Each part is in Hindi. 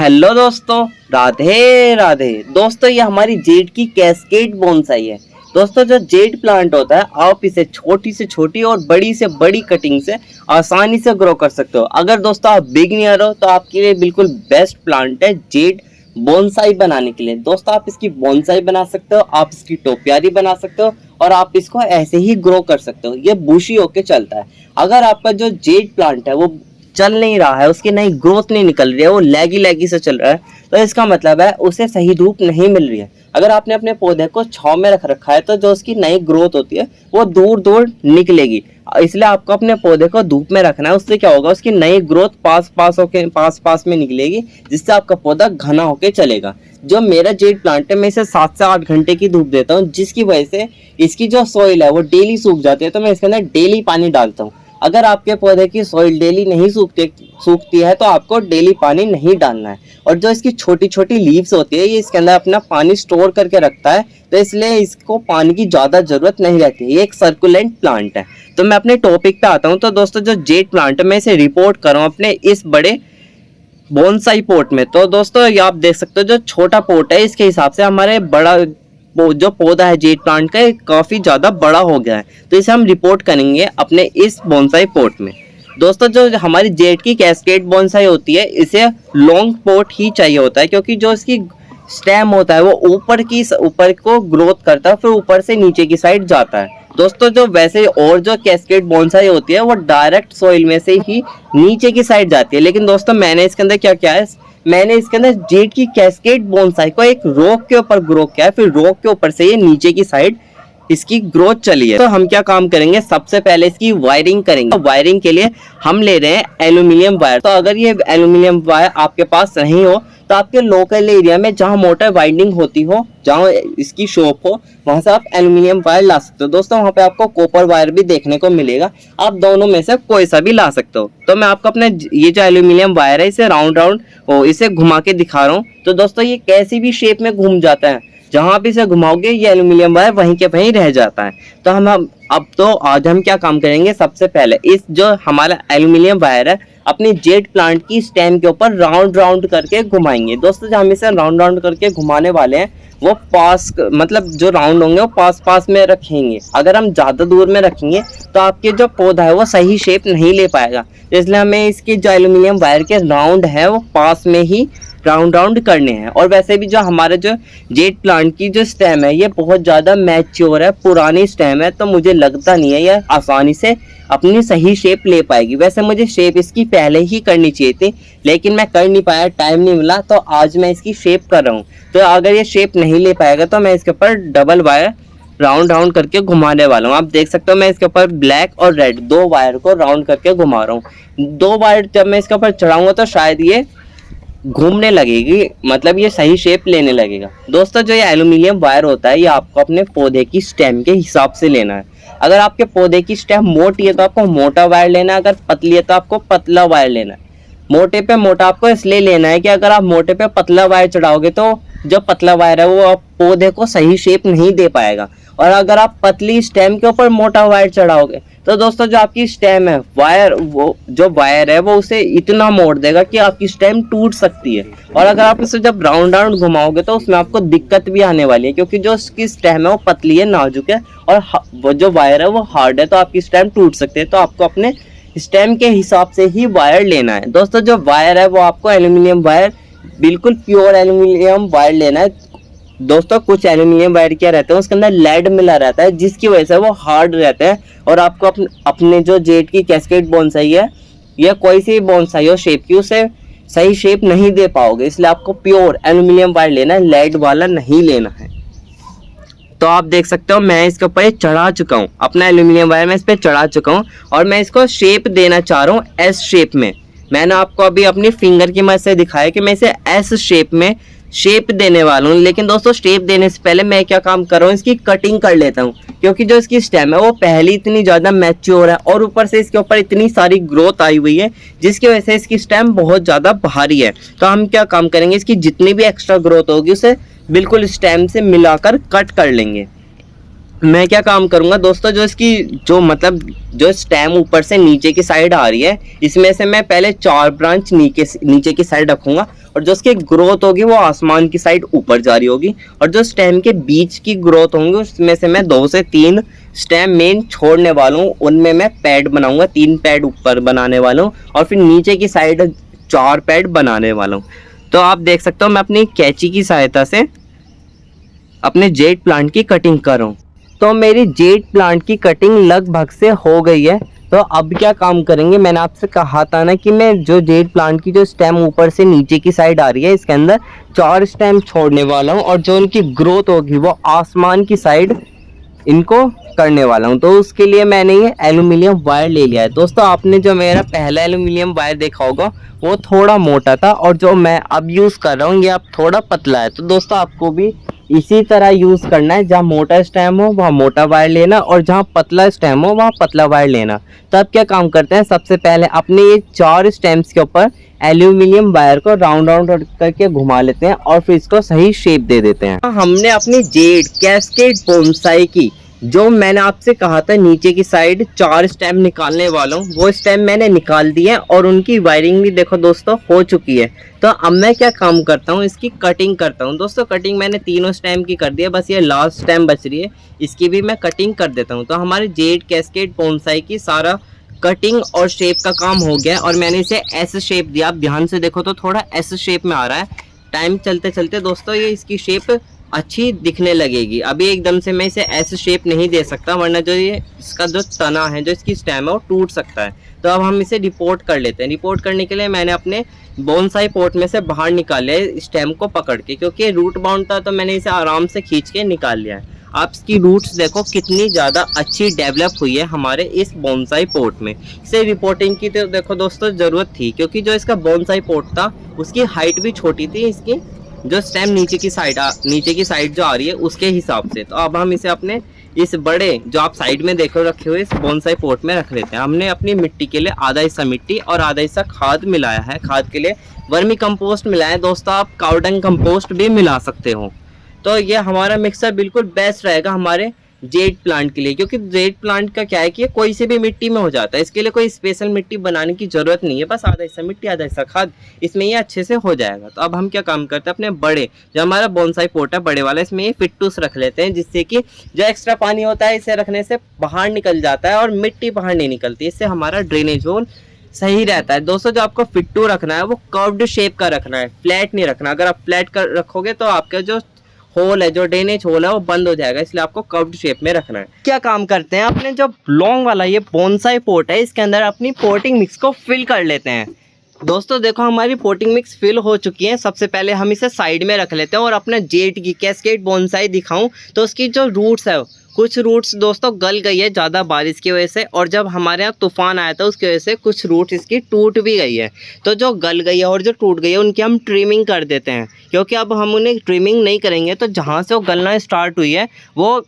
हेलो दोस्तों, राधे राधे। दोस्तों ये हमारी जेड की कैस्केड बोनसाई है। दोस्तों जो जेड प्लांट होता है आप इसे छोटी से छोटी और बड़ी से बड़ी कटिंग से आसानी से ग्रो कर सकते हो। अगर दोस्तों आप बिगिनर हो तो आपके लिए बिल्कुल बेस्ट प्लांट है जेड बोनसाई बनाने के लिए। दोस्तों आप इसकी बोनसाई बना सकते हो, आप इसकी टोपियारी बना सकते हो और आप इसको ऐसे ही ग्रो कर सकते हो। ये बुशी होके चलता है। अगर आपका जो जेड प्लांट है वो चल नहीं रहा है, उसकी नई ग्रोथ नहीं निकल रही है, वो लैगी लैगी से चल रहा है, तो इसका मतलब है उसे सही धूप नहीं मिल रही है। अगर आपने अपने पौधे को छांव में रख रखा है तो जो उसकी नई ग्रोथ होती है वो दूर दूर निकलेगी। इसलिए आपको अपने पौधे को धूप में रखना है। उससे क्या होगा, उसकी नई ग्रोथ पास पास में निकलेगी, जिससे आपका पौधा घना होके चलेगा। जो मेरा जेड प्लांट है मैं इसे 7 से 8 घंटे की धूप देता हूँ, जिसकी वजह से इसकी जो सॉइल है वो डेली सूख जाती है, तो मैं इसके अंदर डेली पानी डालता हूँ। अगर आपके पौधे की सॉइल डेली नहीं सूखती है तो आपको डेली पानी नहीं डालना है। और जो इसकी छोटी छोटी लीव्स होती है ये इसके अंदर अपना पानी स्टोर करके रखता है, तो इसलिए इसको पानी की ज़्यादा ज़रूरत नहीं रहती है। ये एक सर्कुलेंट प्लांट है। तो मैं अपने टॉपिक पे आता हूँ। तो दोस्तों जो जेड प्लांट है मैं इसे रिपोर्ट कर रहा हूँ अपने इस बड़े बोनसाई पोट में। तो दोस्तों ये आप देख सकते हो जो छोटा पोट है इसके हिसाब से हमारे बड़ा जो पौधा है जेड प्लांट का काफ़ी ज़्यादा बड़ा हो गया है, तो इसे हम रिपोर्ट करेंगे अपने इस बोनसाई पोट में। दोस्तों जो हमारी जेड की कैस्केड बोनसाई होती है इसे लॉन्ग पोट ही चाहिए होता है, क्योंकि जो इसकी स्टेम होता है वो ऊपर को ग्रोथ करता है, फिर ऊपर से नीचे की साइड जाता है। दोस्तों जो वैसे और जो कैस्केड बोनसाई होती है वो डायरेक्ट सॉइल में से ही नीचे की साइड जाती है, लेकिन दोस्तों मैंने इसके अंदर क्या किया है, मैंने इसके अंदर जेड की कैस्केड बोनसाई को एक रॉक के ऊपर ग्रो किया है, फिर रॉक के ऊपर से ये नीचे की साइड इसकी ग्रोथ चली है। तो हम क्या काम करेंगे, सबसे पहले इसकी वायरिंग करेंगे। तो वायरिंग के लिए हम ले रहे हैं एल्यूमिनियम वायर। तो अगर ये एल्यूमिनियम वायर आपके पास नहीं हो तो आपके लोकल एरिया में जहां मोटर वाइंडिंग होती हो, जहां इसकी शॉप हो, वहां से आप एल्यूमिनियम वायर ला सकते हो। दोस्तों वहां पे आपको कॉपर वायर भी देखने को मिलेगा, आप दोनों में से कोई सा भी ला सकते हो। तो मैं आपको अपने ये जो एल्यूमिनियम वायर है इसे राउंड इसे घुमा के दिखा रहा हूँ। तो दोस्तों ये कैसी भी शेप में घूम जाता है, जहां भी इसे घुमाओगे ये एल्यूमिनियम वायर वहीं के वहीं रह जाता है। तो आज हम क्या काम करेंगे, सबसे पहले इस जो हमारा एल्यूमिनियम वायर है अपनी जेड प्लांट की स्टेम के ऊपर राउंड करके घुमाएंगे। दोस्तों जो हम इसे राउंड करके घुमाने वाले हैं वो मतलब जो राउंड होंगे वो पास में रखेंगे। अगर हम ज़्यादा दूर में रखेंगे तो आपके जो पौधा है वो सही शेप नहीं ले पाएगा, इसलिए हमें इसकी जो एल्यूमिनियम वायर के राउंड है वो पास में ही राउंड करने हैं। और वैसे भी जो हमारे जो जेड प्लांट की जो स्टेम है ये बहुत ज़्यादा मैच्योर है, पुरानी स्टेम है, तो मुझे लगता नहीं है ये आसानी से अपनी सही शेप ले पाएगी। वैसे मुझे शेप इसकी पहले ही करनी चाहिए थी, लेकिन मैं कर नहीं पाया, टाइम नहीं मिला, तो आज मैं इसकी शेप कर रहा हूँ। तो अगर ये शेप नहीं ले पाएगा तो मैं इसके ऊपर डबल वायर राउंड करके घुमाने वाला हूँ। आप देख सकते हो मैं इसके ऊपर ब्लैक और रेड 2 वायर को राउंड करके घुमा रहा हूँ। 2 वायर जब मैं इसके ऊपर चढ़ाऊंगा तो शायद ये घूमने लगेगी, मतलब ये सही शेप लेने लगेगा। दोस्तों जो ये एल्यूमिनियम वायर होता है ये आपको अपने पौधे की स्टेम के हिसाब से लेना है। अगर आपके पौधे की स्टेम मोटी है तो आपको मोटा वायर लेना है, अगर पतली है तो आपको पतला वायर लेना है। मोटे पे मोटा आपको इसलिए लेना है कि अगर आप मोटे पे पतला वायर चढ़ाओगे तो जो पतला वायर है वो आप पौधे को सही शेप नहीं दे पाएगा, और अगर आप पतली स्टेम के ऊपर मोटा वायर चढ़ाओगे तो दोस्तों जो आपकी स्टेम है वो जो वायर है वो उसे इतना मोड़ देगा कि आपकी स्टेम टूट सकती है। और अगर आप इसे जब राउंड घुमाओगे तो उसमें आपको दिक्कत भी आने वाली है, क्योंकि जो उसकी स्टेम है वो पतली है, नाजुक है, और वो जो वायर है वो हार्ड है, तो आपकी स्टेम टूट सकती है। तो आपको अपने स्टेम के हिसाब से ही वायर लेना है। दोस्तों जो वायर है वो आपको एल्यूमिनियम वायर, बिल्कुल प्योर एल्यूमिनियम वायर लेना है। दोस्तों कुछ एल्यूमिनियम वायर क्या रहते हैं उसके अंदर लेड मिला रहता है, जिसकी वजह से वो हार्ड रहते हैं, और आपको अपने जो जेड की कैस्केड बोनसाई है या कोई सी बोनसाई हो शेप की, उसे सही शेप नहीं दे पाओगे। इसलिए आपको प्योर एल्यूमिनियम वायर लेना है, लेड वाला नहीं लेना है। तो आप देख सकते हो मैं इसके ऊपर चढ़ा चुका हूँ, अपना एल्यूमिनियम वायर मैं इस पर चढ़ा चुका हूँ, और मैं इसको शेप देना चाह रहा हूँ एस शेप में। मैंने आपको अभी अपनी फिंगर की मदद से दिखाया कि मैं इसे एस शेप में शेप देने वाला हूँ। लेकिन दोस्तों शेप देने से पहले मैं क्या काम कर रहा हूँ, इसकी कटिंग कर लेता हूँ, क्योंकि जो इसकी स्टेम है वो पहले इतनी ज़्यादा मैच्योर है और ऊपर से इसके ऊपर इतनी सारी ग्रोथ आई हुई है, जिसकी वजह से इसकी स्टेम बहुत ज़्यादा भारी है। तो हम क्या काम करेंगे, इसकी जितनी भी एक्स्ट्रा ग्रोथ होगी उसे बिल्कुल स्टेम से मिलाकर कट कर लेंगे। मैं क्या काम करूंगा दोस्तों, जो इसकी जो स्टेम ऊपर से नीचे की साइड आ रही है इसमें से मैं पहले 4 ब्रांच नीचे की साइड रखूंगा, और जो उसकी ग्रोथ होगी वो आसमान की साइड ऊपर जा रही होगी, और जो स्टेम के बीच की ग्रोथ होंगी उसमें से मैं 2 से 3 स्टेम मेन छोड़ने वाला हूँ, उनमें मैं पैड बनाऊंगा, 3 पैड ऊपर बनाने वाला हूँ और फिर नीचे की साइड 4 पैड बनाने वाला हूँ। तो आप देख सकते हो मैं अपनी कैंची की सहायता से अपने जेड प्लांट की कटिंग कर रहा हूँ। तो मेरी जेड प्लांट की कटिंग लगभग से हो गई है। तो अब क्या काम करेंगे, मैंने आपसे कहा था ना कि मैं जो जेड प्लांट की जो स्टेम ऊपर से नीचे की साइड आ रही है इसके अंदर 4 स्टेम छोड़ने वाला हूँ, और जो उनकी ग्रोथ होगी वो आसमान की साइड इनको करने वाला हूँ। तो उसके लिए मैंने ये एल्यूमिनियम वायर ले लिया है। दोस्तों आपने जो मेरा पहला एल्यूमिनियम वायर देखा होगा वो थोड़ा मोटा था, और जो मैं अब यूज़ कर रहा हूँ ये अब थोड़ा पतला है। तो दोस्तों आपको भी इसी तरह यूज़ करना है, जहाँ मोटा स्टेम हो वहाँ मोटा वायर लेना, और जहाँ पतला स्टेम हो वहाँ पतला वायर लेना। तो अब क्या काम करते हैं, सबसे पहले अपने ये 4 स्टेम्स के ऊपर एल्यूमिनियम वायर को राउंड राउंड करके घुमा लेते हैं और फिर इसको सही शेप दे देते हैं। हमने अपनी जेड कैस्केड बोनसाई की, जो मैंने आपसे कहा था नीचे की साइड 4 स्टेम निकालने वाला हूँ, वो स्टेम मैंने निकाल दिए और उनकी वायरिंग भी देखो दोस्तों हो चुकी है। तो अब मैं क्या काम करता हूँ, इसकी कटिंग करता हूँ। दोस्तों कटिंग मैंने तीनों स्टेम की कर दी है, बस ये लास्ट स्टेम बच रही है, इसकी भी मैं कटिंग कर देता हूँ। तो हमारे जेड कैस्केड बोनसाई की सारा कटिंग और शेप का काम हो गया है, और मैंने इसे एस शेप दिया। आप ध्यान से देखो तो थोड़ा एस शेप में आ रहा है। टाइम चलते चलते दोस्तों ये इसकी शेप अच्छी दिखने लगेगी। अभी एकदम से मैं इसे ऐसे शेप नहीं दे सकता, वरना जो ये इसका जो तना है, जो इसकी स्टेम है वो टूट सकता है। तो अब हम इसे रिपोर्ट कर लेते हैं। रिपोर्ट करने के लिए मैंने अपने बोनसाई पोर्ट में से बाहर निकाल लिया स्टेम को पकड़ के, क्योंकि रूट बाउंड था तो मैंने इसे आराम से खींच के निकाल लिया है। आप इसकी रूट्स देखो कितनी ज़्यादा अच्छी डेवलप हुई है हमारे इस बोनसाई पोर्ट में। इसे रिपोर्टिंग की तो देखो दोस्तों ज़रूरत थी, क्योंकि जो इसका बोनसाई पोर्ट था उसकी हाइट भी छोटी थी, इसकी जो स्टेम नीचे की साइड जो आ रही है उसके हिसाब से। तो अब हम इसे अपने इस बड़े जो आप साइड में देखो रखे हुए इस बोनसाई पोर्ट में रख लेते हैं। हमने अपनी मिट्टी के लिए आधा हिस्सा मिट्टी और आधा हिस्सा खाद मिलाया है। खाद के लिए वर्मी कंपोस्ट मिलाया है। दोस्तों आप काउडंग कंपोस्ट भी मिला सकते हो। तो ये हमारा मिक्सर बिल्कुल बेस्ट रहेगा हमारे जेड प्लांट के लिए, क्योंकि जेड प्लांट का क्या है कि कोई से भी मिट्टी में हो जाता है। इसके लिए कोई स्पेशल मिट्टी बनाने की जरूरत नहीं है, बस आधा हिस्सा मिट्टी आधा हिस्सा खाद, इसमें ये अच्छे से हो जाएगा। तो अब हम क्या काम करते हैं, अपने बड़े जो हमारा बोनसाई पोर्ट है बड़े वाला, इसमें ये फिट्टूस रख लेते हैं, जिससे कि जो एक्स्ट्रा पानी होता है इसे रखने से बाहर निकल जाता है और मिट्टी बाहर नहीं निकलती। इससे हमारा ड्रेनेज होल सही रहता है। दोस्तों जो आपको फिट्टू रखना है वो कर्व्ड शेप का रखना है, फ्लैट नहीं रखना। अगर आप फ्लैट कर रखोगे तो आपका जो होल है, जो ड्रेनेज होल है वो बंद हो जाएगा, इसलिए आपको कर्व्ड शेप में रखना है। क्या काम करते हैं, अपने जो लॉन्ग वाला ये बोनसाई पोर्ट है इसके अंदर अपनी पोर्टिंग मिक्स को फिल कर लेते हैं। दोस्तों देखो हमारी पोर्टिंग मिक्स फिल हो चुकी है। सबसे पहले हम इसे साइड में रख लेते हैं, और अपना जेड की कैस्केड बोनसाई दिखाऊं तो उसकी जो रूट्स है, कुछ रूट्स दोस्तों गल गई है ज़्यादा बारिश की वजह से, और जब हमारे यहाँ तूफान आया था उसकी वजह से कुछ रूट्स इसकी टूट भी गई है। तो जो गल गई है और जो टूट गई है उनकी हम ट्रिमिंग कर देते हैं, क्योंकि अब हम उन्हें ट्रिमिंग नहीं करेंगे तो जहाँ से वो गलना स्टार्ट हुई है वो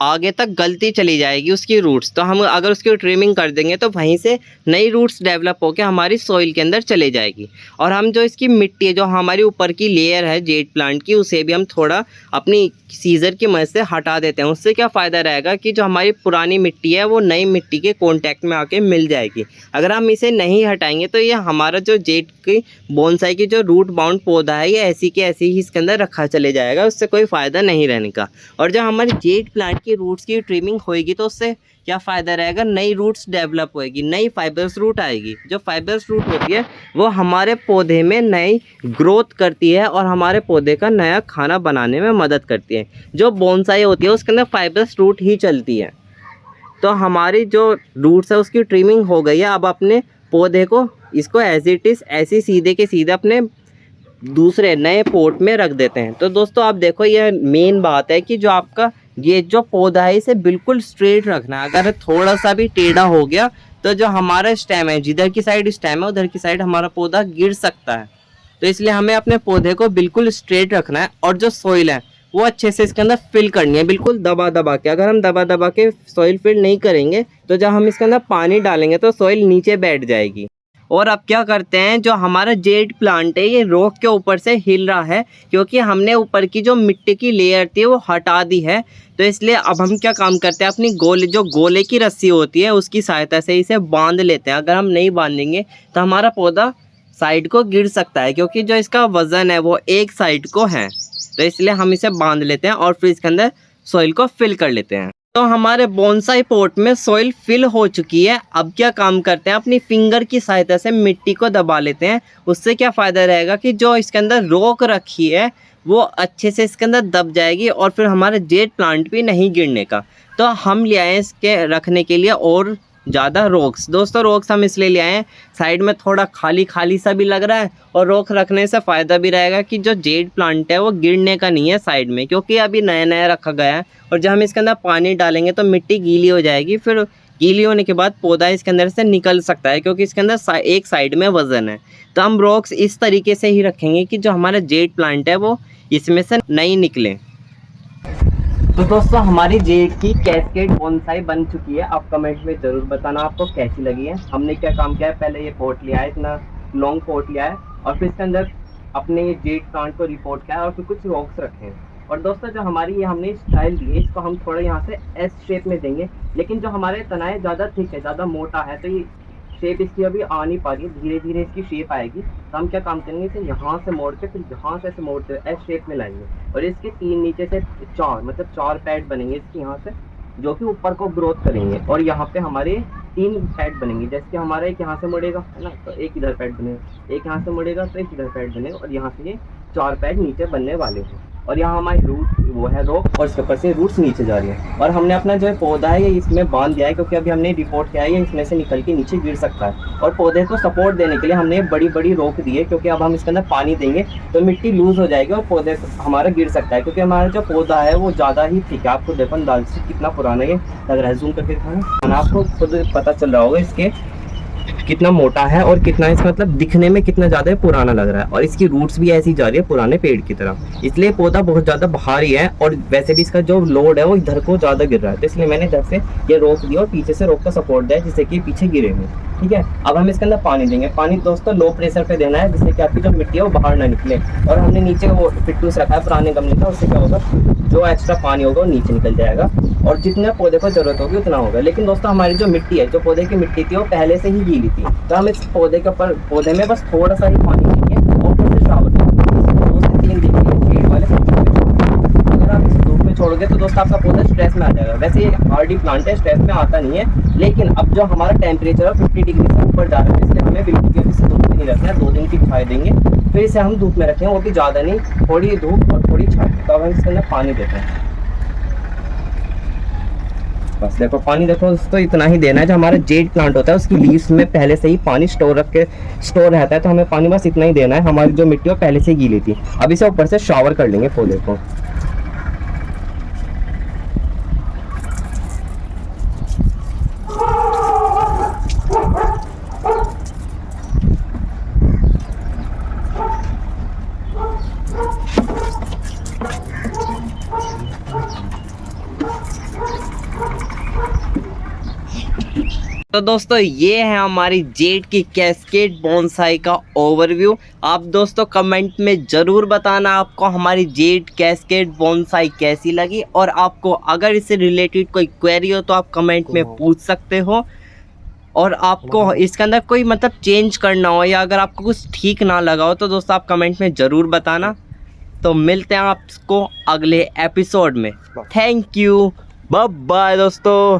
आगे तक गलती चली जाएगी उसकी रूट्स। तो हम अगर उसकी ट्रिमिंग कर देंगे तो वहीं से नई रूट्स डेवलप होकर हमारी सॉइल के अंदर चले जाएगी। और हम जो इसकी मिट्टी है, जो हमारी ऊपर की लेयर है जेड प्लांट की, उसे भी हम थोड़ा अपनी सीजर की मदद से हटा देते हैं। उससे क्या फ़ायदा रहेगा कि जो हमारी पुरानी मिट्टी है वो नई मिट्टी के कॉन्टैक्ट में आके मिल जाएगी। अगर हम इसे नहीं हटाएंगे तो ये हमारा जो जेड की बोनसाई की जो रूट बाउंड पौधा है ये ऐसी के ऐसी ही इसके अंदर रखा चले जाएगा, उससे कोई फ़ायदा नहीं रहने का। और जब हमारी जेड प्लांट की रूट्स की ट्रिमिंग होएगी तो उससे क्या फ़ायदा रहेगा, नई रूट्स डेवलप होएगी, नई फाइबर्स रूट आएगी। जो फाइबर्स रूट होती है वो हमारे पौधे में नई ग्रोथ करती है और हमारे पौधे का नया खाना बनाने में मदद करती है। जो बोनसाई होती है उसके अंदर फाइबर्स रूट ही चलती है। तो हमारी जो रूट्स है उसकी ट्रिमिंग हो गई है। अब अपने पौधे को इसको एज इट इज़ ऐसे सीधे के सीधे अपने दूसरे नए पोर्ट में रख देते हैं। तो दोस्तों आप देखो ये मेन बात है कि जो आपका ये जो पौधा है इसे बिल्कुल स्ट्रेट रखना है। अगर थोड़ा सा भी टेढ़ा हो गया तो जो हमारा स्टेम है, जिधर की साइड स्टेम है उधर की साइड हमारा पौधा गिर सकता है। तो इसलिए हमें अपने पौधे को बिल्कुल स्ट्रेट रखना है, और जो सॉइल है वो अच्छे से इसके अंदर फिल करनी है, बिल्कुल दबा दबा के। अगर हम दबा दबा के सॉइल फिल नहीं करेंगे तो जब हम इसके अंदर पानी डालेंगे तो सॉइल नीचे बैठ जाएगी। और अब क्या करते हैं, जो हमारा जेड प्लांट है ये रॉक के ऊपर से हिल रहा है, क्योंकि हमने ऊपर की जो मिट्टी की लेयर थी वो हटा दी है। तो इसलिए अब हम क्या काम करते हैं, अपनी गोले की रस्सी होती है उसकी सहायता से इसे बांध लेते हैं। अगर हम नहीं बांधेंगे तो हमारा पौधा साइड को गिर सकता है, क्योंकि जो इसका वज़न है वो एक साइड को है। तो इसलिए हम इसे बांध लेते हैं और फिर इसके अंदर सॉइल को फिल कर लेते हैं। तो हमारे बोनसाई पॉट में सॉइल फिल हो चुकी है। अब क्या काम करते हैं, अपनी फिंगर की सहायता से मिट्टी को दबा लेते हैं। उससे क्या फ़ायदा रहेगा कि जो इसके अंदर रोक रखी है वो अच्छे से इसके अंदर दब जाएगी और फिर हमारे जेड प्लांट भी नहीं गिरने का। तो हम ले आए इसके रखने के लिए और ज़्यादा रॉक्स। दोस्तों रॉक्स हम इसलिए ले आए हैं, साइड में थोड़ा खाली खाली सा भी लग रहा है और रॉक रखने से फ़ायदा भी रहेगा कि जो जेड प्लांट है वो गिरने का नहीं है साइड में, क्योंकि अभी नया नया रखा गया है। और जब हम इसके अंदर पानी डालेंगे तो मिट्टी गीली हो जाएगी, फिर गीली होने के बाद पौधा इसके अंदर से निकल सकता है, क्योंकि इसके अंदर एक साइड में वज़न है। तो हम रॉक्स इस तरीके से ही रखेंगे कि जो हमारा जेड प्लांट है वो इसमें से नहीं निकले। तो दोस्तों हमारी जेड की कैस्केड बोनसाई बन चुकी है। आप कमेंट में ज़रूर बताना आपको कैसी लगी है। हमने क्या काम किया है, पहले ये पॉट लिया है, इतना लॉन्ग पॉट लिया है और फिर इसके अंदर अपने ये जेड प्लांट को रिपोर्ट किया है और फिर कुछ रॉक्स रखे हैं। और दोस्तों जो हमारी ये हमने स्टाइल दी है, इसको हम थोड़ा यहाँ से एस शेप में देंगे, लेकिन जो हमारे तना है ज़्यादा थिक है, ज़्यादा मोटा है, तो ये शेप इसकी अभी आ नहीं पा रही है, धीरे धीरे इसकी शेप आएगी। तो हम क्या काम करेंगे, इसे यहाँ से मोड़ के फिर यहाँ से ऐसे मोड़ के एस शेप में लाएंगे और इसके 3 नीचे से 4 मतलब 4 पैड बनेंगे इसके यहाँ से, जो कि ऊपर को ग्रोथ करेंगे। और यहाँ पे हमारे 3 पैड बनेंगे, जैसे कि हमारा एक यहाँ से मुड़ेगा है ना, तो एक इधर पैड बनेगा, एक यहाँ से मुड़ेगा तो एक इधर पैड बनेगा और यहाँ से ये 4 पैड नीचे बनने वाले हैं। और यहाँ हमारी रूट वो है रॉक और इसके ऊपर से रूट्स नीचे जा रही है। और हमने अपना जो है पौधा है ये इसमें बांध दिया है, क्योंकि अभी हमने रिपोर्ट किया है ये इसमें से निकल के नीचे गिर सकता है। और पौधे को सपोर्ट देने के लिए हमने बड़ी बड़ी रोक दी है, क्योंकि अब हम इसके अंदर पानी देंगे तो मिट्टी लूज़ हो जाएगी और पौधे हमारा गिर सकता है, क्योंकि हमारा जो पौधा है वो ज़्यादा ही ठीक है। आपको देखो अंदाज से कितना पुराना ये लग रहा है, जूम करके दिखाना, आपको खुद पता चल रहा होगा इसके कितना मोटा है और कितना इसका मतलब दिखने में कितना ज़्यादा पुराना लग रहा है। और इसकी रूट्स भी ऐसी जा रही है पुराने पेड़ की तरह, इसलिए पौधा बहुत ज़्यादा भारी है और वैसे भी इसका जो लोड है वो इधर को ज़्यादा गिर रहा है। तो इसलिए मैंने इधर से ये रोक दिया और पीछे से रोक का सपोर्ट दिया जिससे कि पीछे गिरे नहीं। ठीक है, अब हम इसके अंदर पानी देंगे। पानी दोस्तों लो प्रेशर पे देना है, जिससे कि आपकी जो मिट्टी है वो बाहर ना निकले। और हमने नीचे वो पिट्टू से रखा है पुराने गमले का, उससे क्या होगा, जो एक्स्ट्रा पानी होगा वो नीचे निकल जाएगा और जितने पौधे को जरूरत होगी उतना होगा। लेकिन दोस्तों हमारी जो मिट्टी है, जो पौधे की मिट्टी थी वो पहले से ही गीली थी, तो हम इस पौधे के ऊपर पौधे में बस थोड़ा सा ही पानी देंगे और फिर से शावर देंगे 2 से 3 दिन के लिए शेड वाले पौधे। अगर आप इसे धूप में छोड़ोगे तो दोस्तों आपका पौधा स्ट्रेस में आ जाएगा। वैसे ये हार्डी प्लांट है, स्ट्रेस में आता नहीं है, लेकिन अब जो हमारा टेम्परेचर है 50 डिग्री से ऊपर जा रहा है, इसलिए हमें बिल्कुल भी इसे धूप में नहीं रखना है। 2 दिन की छाया देंगे, फिर इसे हम धूप में रखें, वो भी ज़्यादा नहीं, थोड़ी धूप और थोड़ी छाया। तो अब हम इसके अंदर पानी देते हैं, बस देखो पानी देखो दोस्तों इतना ही देना है। जो हमारा जेड प्लांट होता है उसकी लीव्स में पहले से ही पानी स्टोर रहता है, तो हमें पानी बस इतना ही देना है। हमारी जो मिट्टी है पहले से गीली थी, अब इसे ऊपर से शावर कर लेंगे पौधे को। तो दोस्तों ये है हमारी जेड की कैस्केड बोनसाई का ओवरव्यू। आप दोस्तों कमेंट में ज़रूर बताना आपको हमारी जेड कैस्केड बोनसाई कैसी लगी, और आपको अगर इससे रिलेटेड कोई क्वेरी हो तो आप कमेंट में पूछ सकते हो। और आपको इसके अंदर कोई मतलब चेंज करना हो या अगर आपको कुछ ठीक ना लगा हो तो दोस्तों आप कमेंट में ज़रूर बताना। तो मिलते हैं आपको अगले एपिसोड में। थैंक यू, बाय बाय दोस्तों।